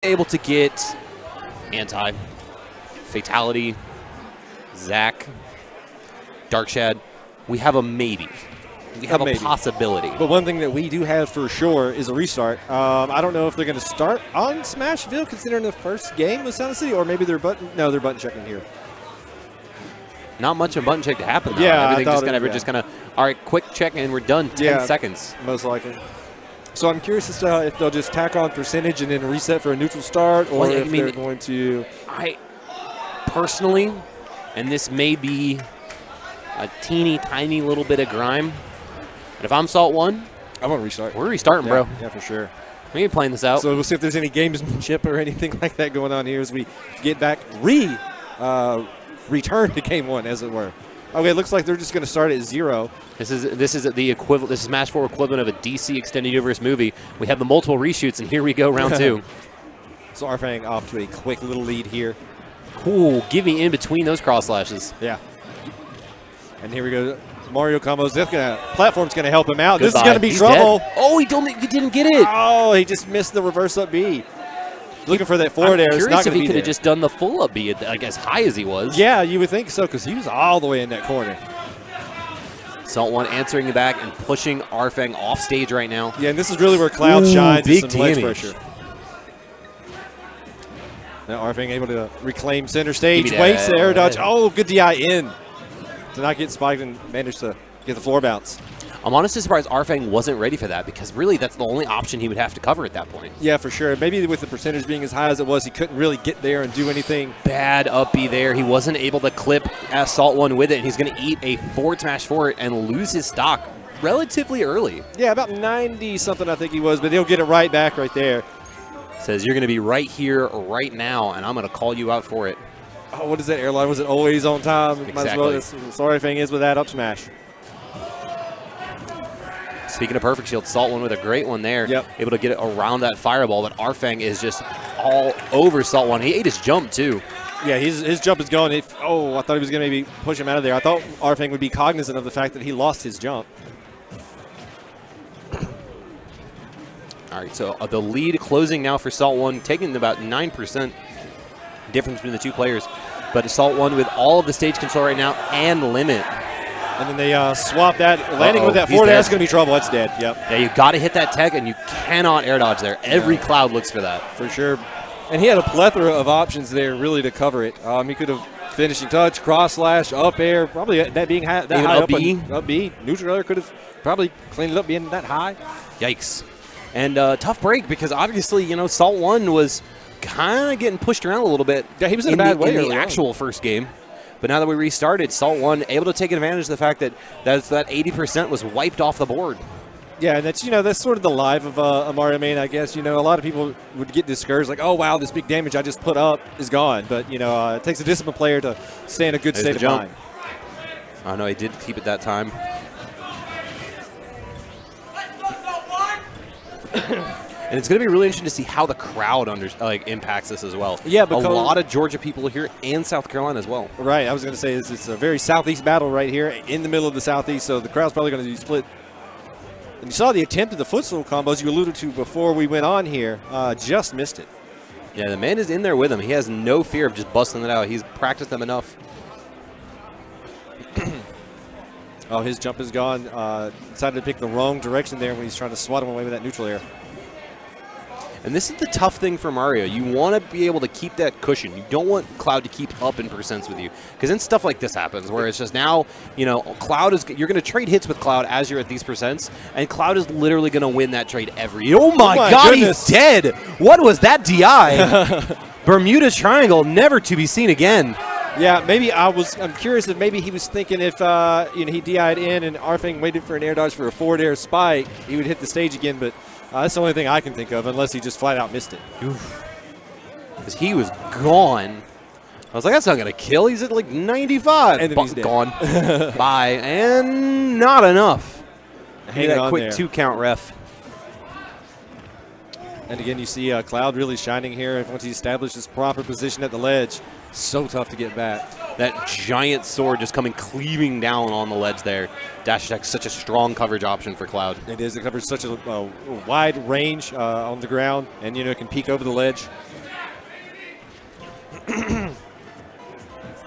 able to get anti, fatality, Zach, Darkshad. We have a maybe. We have a possibility. But one thing that we do have for sure is a restart. I don't know if they're going to start on Smashville, considering the first game with Sound City, or maybe they're button checking here. Not much of a button check to happen, though. Yeah, Everything just kind of, all right, quick check, and we're done. 10 seconds. Most likely. So I'm curious as to if they'll just tack on percentage and then reset for a neutral start, or if they're going to. I personally, and this may be a teeny tiny little bit of grime, but if I'm Salt One, I want to restart. We're restarting, bro. Yeah, for sure. We ain't playing this out. So we'll see if there's any gamesmanship or anything like that going on here as we get back, return to game one, as it were. Okay, it looks like they're just going to start at 0. This is the equivalent. This is Smash 4 equivalent of a DC Extended Universe movie. We have the multiple reshoots, and here we go, round 2. So RFang off to a quick little lead here. Cool, giving in between those cross slashes. Yeah. And here we go. Mario combos. Platform's going to help him out. This is going to be trouble. Dead. Oh, he didn't get it. Oh, he just missed the reverse up B. Looking for that forward air. I'm curious if he could have just done the full up B, like as high as he was. Yeah, you would think so, because he was all the way in that corner. Salt One answering it back and pushing RFang off stage right now. Yeah, and this is really where Cloud shines. Big some ledge pressure. Now RFang able to reclaim center stage. Waits the air dodge. Oh, good DI in. To not get spiked and manage to get the floor bounce. I'm honestly surprised RFang wasn't ready for that, because really that's the only option he would have to cover at that point. Yeah, for sure. Maybe with the percentage being as high as it was, he couldn't really get there and do anything. Bad up B there. He wasn't able to clip Salt One with it, and he's going to eat a forward smash for it and lose his stock relatively early. Yeah, about 90-something I think he was, but he'll get it right back right there. Says you're going to be right here, right now, and I'm going to call you out for it. Oh, what is that airline? Was it always on time? Exactly. Might as well. Sorry, RFang is with that up smash. Speaking of perfect shield, Salt One with a great one there. Yep. Able to get it around that fireball, but RFang is just all over Salt One. He ate his jump, too. Yeah, his jump is gone. I thought he was going to maybe push him out of there. I thought RFang would be cognizant of the fact that he lost his jump. All right, so the lead closing now for Salt One, taking about 9% difference between the two players. But Salt One with all of the stage control right now and limit. And then they swap that. Landing with that forward air is going to be trouble. That's dead. Yep. Yeah, you got to hit that tech, and you cannot air dodge there. Every Cloud looks for that. For sure. And he had a plethora of options there really to cover it. He could have finishing touch, cross slash, up air, probably that being high, that high up B. Up B. Neutral air could have probably cleaned it up being that high. Yikes. And tough break, because obviously, Salt One was kind of getting pushed around a little bit. Yeah, he was in a bad way in the actual first game. But now that we restarted, Salt One able to take advantage of the fact that that 80% was wiped off the board. Yeah, and that's sort of the life of a Mario main, I guess. A lot of people would get discouraged, like, oh wow, this big damage I just put up is gone. But it takes a disciplined player to stay in a good state of mind. Oh no, he did keep it that time. And it's going to be really interesting to see how the crowd impacts this as well. Yeah, because a lot of Georgia people here and South Carolina as well. Right, I was going to say it's a very southeast battle right here in the middle of the southeast, so the crowd's probably going to be split. And you saw the attempt at the footstool combos you alluded to before we went on here. Just missed it. Yeah, the man is in there with him. He has no fear of just busting it out. He's practiced them enough. Oh, his jump is gone. Decided to pick the wrong direction there when he's trying to swat him away with that neutral air. And this is the tough thing for Mario. You want to be able to keep that cushion. You don't want Cloud to keep up in percents with you, because then stuff like this happens where it's just now, Cloud is, you're going to trade hits with Cloud as you're at these percents, and Cloud is literally going to win that trade every. Oh my God, goodness. He's dead. What was that DI? Bermuda Triangle, never to be seen again. Yeah, maybe I'm curious if maybe he was thinking if he DI'd in and RFang waited for an air dodge for a forward air spike, he would hit the stage again, but that's the only thing I can think of, unless he just flat out missed it. Because he was gone. I was like, that's not going to kill. He's at like 95. And then he's dead. Gone. Bye. And not enough. Hang that quick there. 2-count ref. And again, you see Cloud really shining here once he established his proper position at the ledge. So tough to get back. That giant sword just coming cleaving down on the ledge there. Dash attack, such a strong coverage option for Cloud. It is. It covers such a wide range on the ground, and it can peek over the ledge. A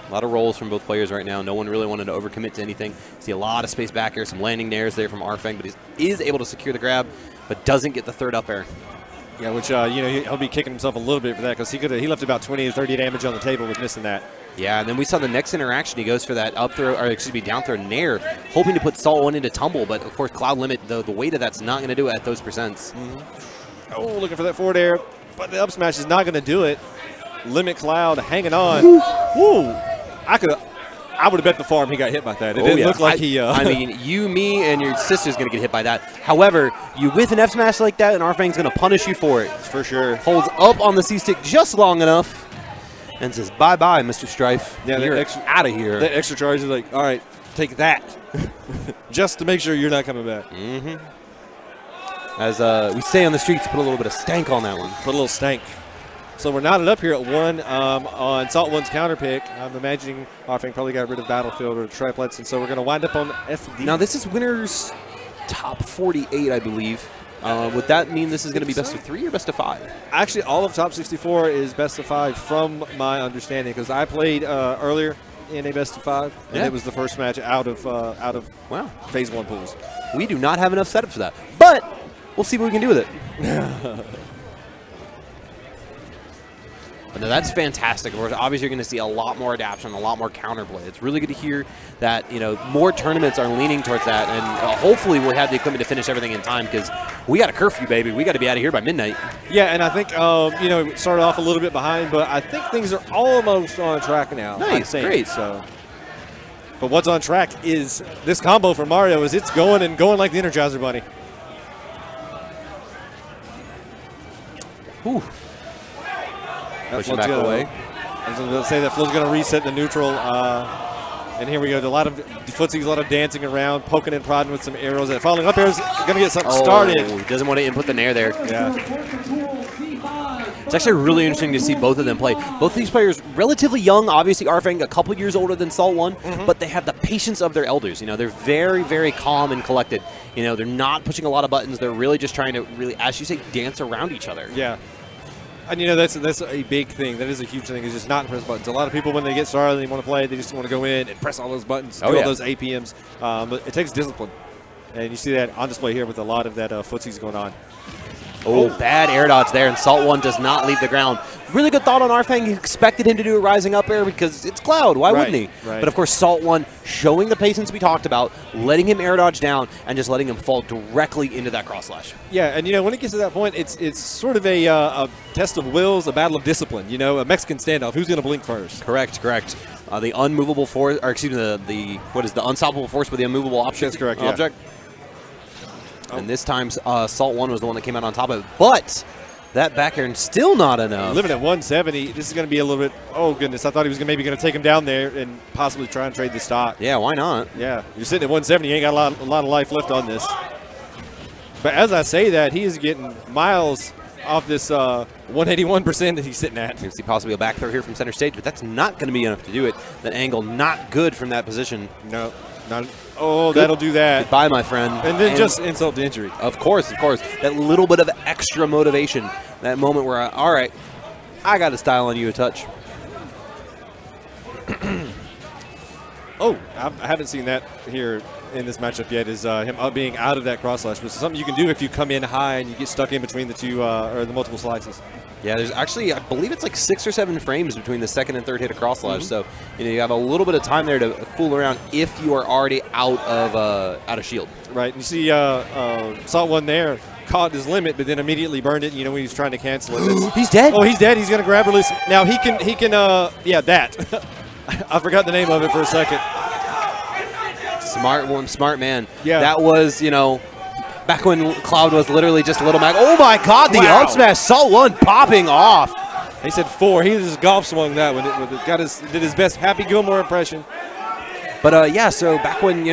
lot of rolls from both players right now. No one really wanted to overcommit to anything. See a lot of space back here. Some landing nairs there from RFang, but he is able to secure the grab, but doesn't get the third up air. Yeah, which he'll be kicking himself a little bit for that because he left about 20 to 30 damage on the table with missing that. Yeah, and then we saw the next interaction. He goes for that up throw, or excuse me, down throw nair, hoping to put Salt One into tumble, but of course Cloud limit the weight of that's not going to do it at those percents. Oh, looking for that forward air, but the up smash is not going to do it. Limit Cloud hanging on. Woo! I would have bet the farm he got hit by that. It didn't look like he. I mean, you, me, and your sister's going to get hit by that. However, you with an F smash like that, and RFang's going to punish you for it. For sure. Holds up on the C stick just long enough, and says bye bye, Mr. Strife. Yeah, you're out of here. That extra charge is like, all right, take that, just to make sure you're not coming back. As we say on the streets, put a little bit of stank on that one. Put a little stank. So we're knotted up here at 1 on Salt One's counter pick. I'm imagining RFang probably got rid of Battlefield or triplets, and so we're going to wind up on FD. Now this is winner's top 48, I believe. Would that mean this is going to be best of 3 or best of 5? Actually, all of top 64 is best of 5 from my understanding, because I played earlier in a best of 5, and it was the first match out of Phase 1 pools. We do not have enough setup for that, but we'll see what we can do with it. But no, that's fantastic. Of course, obviously, you're going to see a lot more adaptation, a lot more counterplay. It's really good to hear that more tournaments are leaning towards that, and hopefully we'll have the equipment to finish everything in time because we got a curfew, baby. We got to be out of here by midnight. Yeah, and I think it started off a little bit behind, but I think things are almost on track now. Nice, great. So, but what's on track is this combo for Mario is it's going like the Energizer Bunny. Whew. Pushing back away. I was going to say that Flo's going to reset the neutral. And here we go. A lot of footsies, a lot of dancing around, poking and prodding with some arrows. That following up arrows going to get something started. He doesn't want to input the nair there. Yeah. It's actually really interesting to see both of them play. Both of these players relatively young. Obviously, RFang a couple years older than Salt One, but they have the patience of their elders. They're very, very calm and collected. They're not pushing a lot of buttons. They're really just trying to really, as you say, dance around each other. Yeah. And that's a big thing. That is a huge thing. Is just not press buttons. A lot of people when they get started, they want to play. They just want to go in and press all those buttons, do all those APMs. But it takes discipline, and you see that on display here with a lot of that footsies going on. Oh, bad air dodge there, and Salt One does not leave the ground. Really good thought on RFang. He expected him to do a rising up air because it's Cloud. Why wouldn't he? Right. But, of course, Salt One showing the patience we talked about, letting him air dodge down, and just letting him fall directly into that cross slash. Yeah, and, when it gets to that point, it's sort of a test of wills, a battle of discipline, a Mexican standoff. Who's going to blink first? Correct. The unmovable force, or excuse me, the unstoppable force with the unmovable object? That's correct, object. And this time, Salt One was the one that came out on top of it. But that back air still not enough. Living at 170, this is going to be a little bit, oh, goodness. I thought he was maybe going to take him down there and possibly try and trade the stock. Yeah, why not? Yeah, you're sitting at 170. You ain't got a lot of life left on this. But as I say that, he is getting miles off this 181% that he's sitting at. You see possibly a back throw here from center stage, but that's not going to be enough to do it. That angle not good from that position. No, not. Oh, that'll do that. Goodbye, my friend. And then just insult to injury. Of course. That little bit of extra motivation. That moment where, all right, I got to style on you a touch. Oh, I haven't seen that here in this matchup yet, is him being out of that cross slash, which is something you can do if you come in high and you get stuck in between the two or the multiple slices. Yeah, there's actually, I believe it's like 6 or 7 frames between the second and third hit of cross slash, so you have a little bit of time there to fool around if you are already out of shield. Right, and you see Salt One there caught his limit, but then immediately burned it. When he's trying to cancel it. He's dead. Oh, he's dead. He's gonna grab release. Now he can that. I forgot the name of it for a second. Smart man. Yeah, that was back when Cloud was literally just Little Mac. Oh my God, the up smash, Salt One popping off. He said 4. He just golf swung that one. Did his best Happy Gilmore impression. But yeah, so back when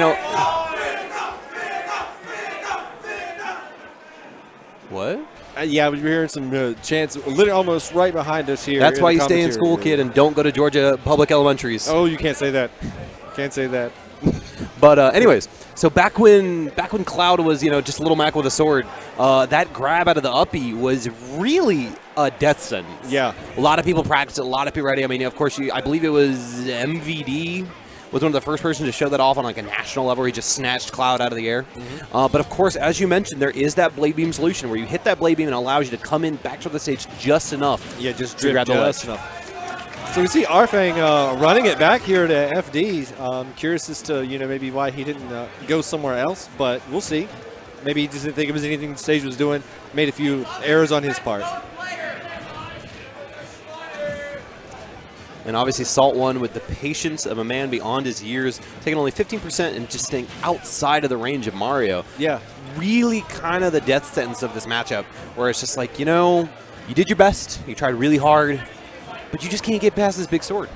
What? Yeah, we're hearing some chants literally almost right behind us here. That's why you stay in school, kid, and don't go to Georgia public elementaries. Oh, you can't say that. Can't say that. But anyways, so back when Cloud was, just a little Mac with a sword, that grab out of the uppy was really a death sentence. Yeah. A lot of people practiced it. A lot of people ready. I mean, of course, I believe it was MVD was one of the first person to show that off on like a national level where he just snatched Cloud out of the air. But of course, as you mentioned, there is that blade beam solution where you hit that blade beam and it allows you to come in back to the stage just enough. Yeah, just to grab the ledge. Enough. So we see RFang running it back here to FD. Curious as to maybe why he didn't go somewhere else, but we'll see. Maybe he just didn't think it was anything the stage was doing. Made a few errors on his part. And obviously Salt won with the patience of a man beyond his years, taking only 15% and just staying outside of the range of Mario. Yeah. Really kind of the death sentence of this matchup, where it's just like, you did your best, you tried really hard, but you just can't get past this big sword.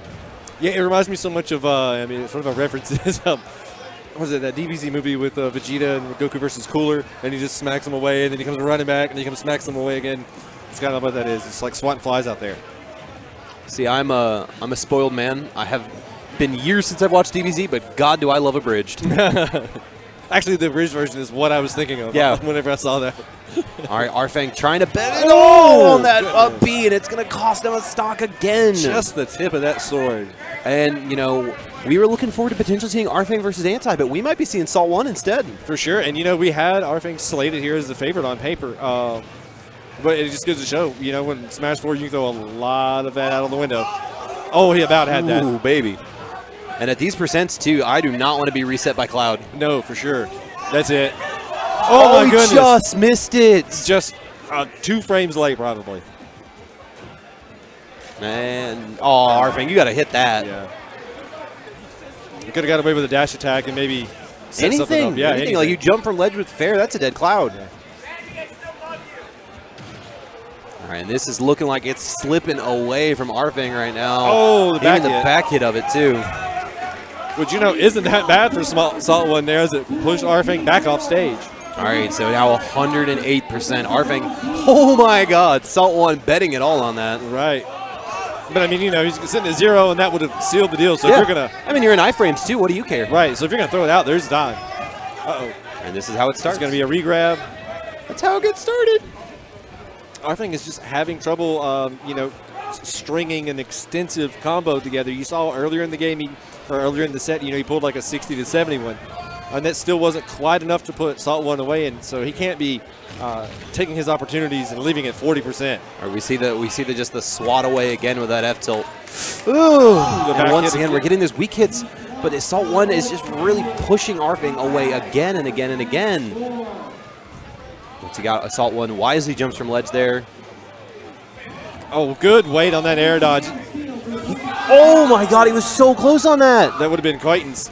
Yeah, it reminds me so much of, it's sort of a reference is, was it that DBZ movie with Vegeta and Goku versus Cooler, and he just smacks him away, and then he comes running back, and he comes smacks him away again. It's kind of what that is. It's like swatting flies out there. See, I'm a spoiled man. I have been years since I've watched DBZ, but God, do I love Abridged. Actually, the Abridged version is what I was thinking of whenever I saw that. All right, RFang trying to bet it on that up B, and it's going to cost him a stock again. Just the tip of that sword. And, we were looking forward to potentially seeing RFang versus Anti, but we might be seeing Salt 1 instead. For sure. And, we had RFang slated here as the favorite on paper. But it just goes to show, when Smash 4, you can throw a lot of that out of the window. Oh, he about had that. Ooh, baby. And at these percents, too, I do not want to be reset by Cloud. No, for sure. That's it. Oh, my goodness. He just missed it. Just 2 frames late, probably. Man. Oh, RFang, you got to hit that. Yeah. You could have got away with a dash attack and maybe set something up. Yeah, anything. Like you jump from ledge with fair, that's a dead Cloud. Yeah. All right, and this is looking like it's slipping away from RFang right now. Oh, the back Even the back hit of it, too. Which, isn't that bad for Salt 1 there as it pushed RFang back off stage. All right, so now 108%. RFang, oh, my God. Salt 1 betting it all on that. Right. But, I mean, he's sitting at 0, and that would have sealed the deal. So if you're going to... I mean, you're in iframes, too. What do you care? Right, so if you're going to throw it out, there's time. Uh-oh. And this is how it starts. It's going to be a re-grab. That's how it gets started. RFang is just having trouble, stringing an extensive combo together. You saw earlier in the game, earlier in the set, he pulled like a 60 to 71. And that still wasn't quite enough to put Salt 1 away, and so he can't be taking his opportunities and leaving at 40%. All right, we see just the swat away again with that F tilt. Ooh! And once again, we're getting those weak hits, but Salt 1 is just really pushing RFang away again and again and again. Once he got Assault 1, wisely jumps from ledge there. Oh, good weight on that air dodge. Oh my God, he was so close on that. That would have been Quaitons.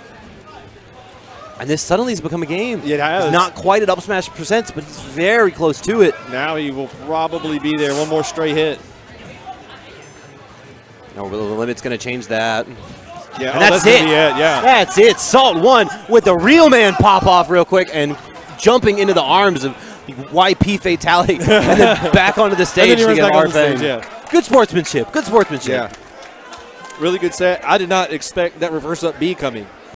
And this suddenly has become a game. It has. He's not quite at up smash percents, but he's very close to it. Now he will probably be there. One more stray hit. No, the limit's going to change that. Yeah, and that's it. Yeah, that's it. Salt 1 with the real man pop off real quick and jumping into the arms of YP Fatality and then back onto the stage to get RFang. Yeah. Good sportsmanship. Good sportsmanship. Yeah. Really good set. I did not expect that reverse up B coming.